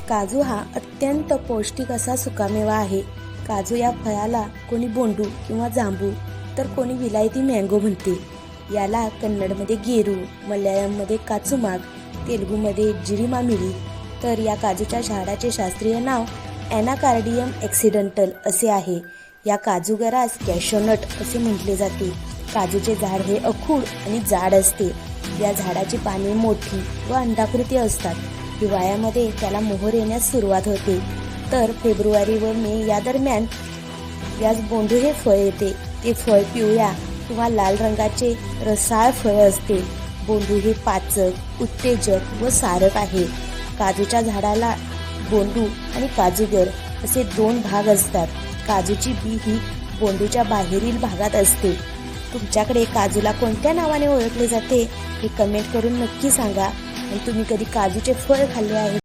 काजू हा अत्यंत पौष्टिक असा सुकामेवा आहे। काजू या फळाला कोणी बोंडू किंवा जांबू तर कोणी विलायती मँगो म्हणते। याला कन्नडमध्ये गेरू, मल्याळममध्ये काचूमाक, तेलुगूमध्ये जिरीमामिडी, तर या काजूच्या झाडाचे शास्त्रीय नाव ॲनाकार्डियम ॲक्सिडेंटल असे आहे। या काजूगरास कॅशोनट असे म्हटले जाते। काजूचे झाड हे अखूड आणि जाड असते। या झाडाची पाने मोठी व अंडाकृती असतात। हिवाळ्यामध्ये त्याला मोहर येण्यास सुरुवात होते, तर फेब्रुवारी व मे या दरम्यान यास बोंडू हे फळ येते। ते फळ पिवळ्या किंवा लाल रंगाचे रसाळ फळ असते। बोंडू हे पाचक, उत्तेजक व सारक आहे। काजूच्या झाडाला बोंडू आणि काजूगर असे दोन भाग असतात। काजूची बी ही बोंडूच्या बाहेरील भागात असते। तुमच्याकडे काजूला कोणत्या नावाने ओळखले जाते हे कमेंट करून नक्की सांगा। आणि तुम्ही कधी काजूचे फळ खाल्ले आहे?